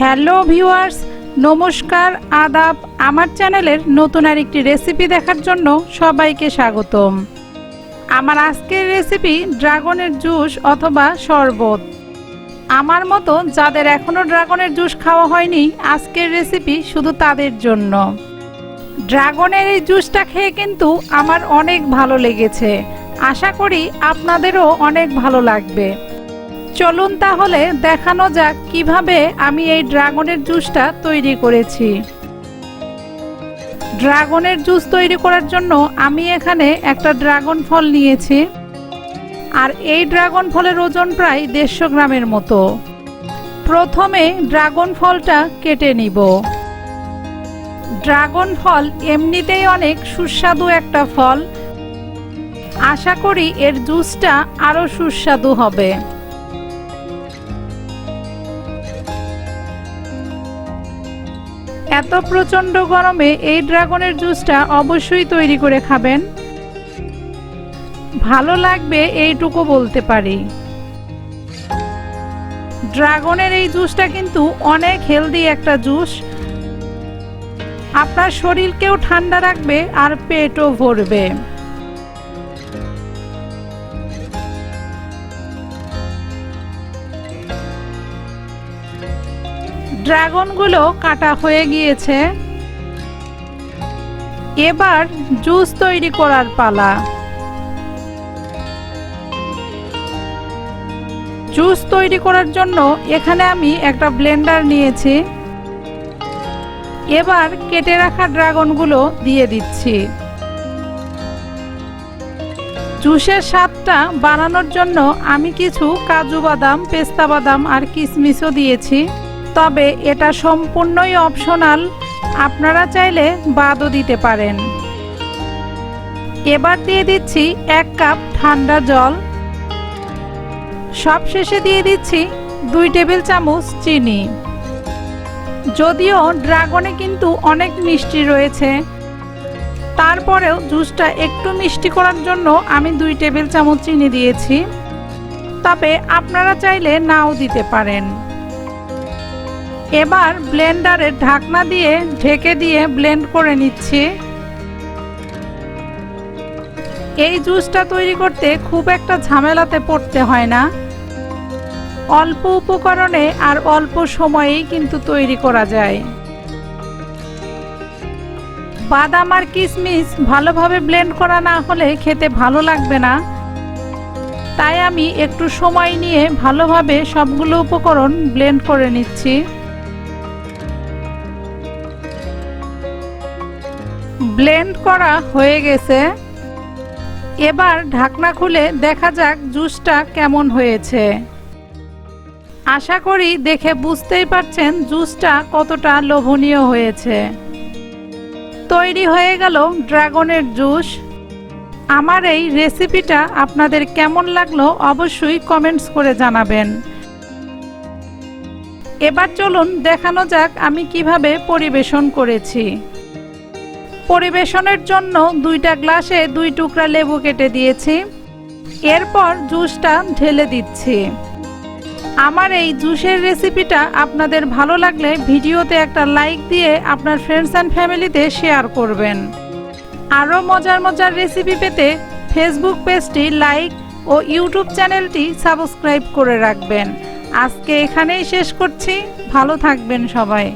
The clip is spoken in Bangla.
হ্যালো ভিউয়ার্স, নমস্কার, আদাব। আমার চ্যানেলের নতুন আরেকটি রেসিপি দেখার জন্য সবাইকে স্বাগতম। আমার আজকের রেসিপি ড্রাগনের জুস অথবা শরবত। আমার মতো যাদের এখনও ড্রাগনের জুস খাওয়া হয়নি, আজকের রেসিপি শুধু তাদের জন্য। ড্রাগনের এই জুসটা খেয়ে কিন্তু আমার অনেক ভালো লেগেছে, আশা করি আপনাদেরও অনেক ভালো লাগবে। চলুন তাহলে দেখানো যাক কিভাবে আমি এই ড্রাগনের জুসটা তৈরি করেছি। ড্রাগনের জুস তৈরি করার জন্য আমি এখানে একটা ড্রাগন ফল নিয়েছি, আর এই ড্রাগন ফলের ওজন প্রায় 150 গ্রামের মতো। প্রথমে ড্রাগন ফলটা কেটে নিব। ড্রাগন ফল এমনিতেই অনেক সুস্বাদু একটা ফল, আশা করি এর জুসটা আরো সুস্বাদু হবে। এত প্রচণ্ড গরমে এই ড্রাগনের জুসটা অবশ্যই তৈরি করে খাবেন, ভালো লাগবে এইটুকু বলতে পারি। ড্রাগনের এই জুসটা কিন্তু অনেক হেলদি একটা জুস, আপনার শরীরকেও ঠান্ডা রাখবে আর পেটও ভরবে। ড্রাগনগুলো কাটা হয়ে গিয়েছে, এবার জুস তৈরি করার পালা। জুস তৈরি করার জন্য এখানে আমি একটা ব্লেন্ডার নিয়েছি। এবার কেটে রাখা ড্রাগনগুলো দিয়ে দিচ্ছি। জুসের স্বাদটা বাড়ানোর জন্য আমি কিছু কাজু বাদাম, পেস্তা বাদাম আর কিশমিশও দিয়েছি, তবে এটা সম্পূর্ণই অপশনাল, আপনারা চাইলে বাদও দিতে পারেন। এবার দিয়ে দিচ্ছি 1 কাপ ঠান্ডা জল। সবশেষে দিয়ে দিচ্ছি 2 টেবিল চামচ চিনি। যদিও ড্রাগনে কিন্তু অনেক মিষ্টি রয়েছে, তারপরেও জুসটা একটু মিষ্টি করার জন্য আমি 2 টেবিল চামচ চিনি দিয়েছি, তবে আপনারা চাইলে নাও দিতে পারেন। এবার ব্লেন্ডারের ঢাকনা দিয়ে ঢেকে দিয়ে ব্লেন্ড করে নিচ্ছি। এই জুসটা তৈরি করতে খুব একটা ঝামেলাতে পড়তে হয় না, অল্প উপকরণে আর অল্প সময়েই কিন্তু তৈরি করা যায়। বাদাম আর কিশমিশ ভালোভাবে ব্লেন্ড করা না হলে খেতে ভালো লাগবে না, তাই আমি একটু সময় নিয়ে ভালোভাবে সবগুলো উপকরণ ব্লেন্ড করে নিচ্ছি। ব্লেন্ড করা হয়ে গেছে, এবার ঢাকনা খুলে দেখা যাক জুসটা কেমন হয়েছে। আশা করি দেখে বুঝতেই পারছেন জুসটা কতটা লোভনীয় হয়েছে। তৈরি হয়ে গেল ড্রাগনের জুস। আমার এই রেসিপিটা আপনাদের কেমন লাগলো অবশ্যই কমেন্টস করে জানাবেন। এবার চলুন দেখানো যাক আমি কিভাবে পরিবেশন করেছি। পরিবেশনের জন্য 2টা গ্লাসে 2 টুকরা লেবু কেটে দিয়েছি, এরপর জুসটা ঢেলে দিচ্ছি। আমার এই জুসের রেসিপিটা আপনাদের ভালো লাগলে ভিডিওতে একটা লাইক দিয়ে আপনার ফ্রেন্ডস অ্যান্ড ফ্যামিলিতে শেয়ার করবেন। আরও মজার মজার রেসিপি পেতে ফেসবুক পেজটি লাইক ও ইউটিউব চ্যানেলটি সাবস্ক্রাইব করে রাখবেন। আজকে এখানেই শেষ করছি, ভালো থাকবেন সবাই।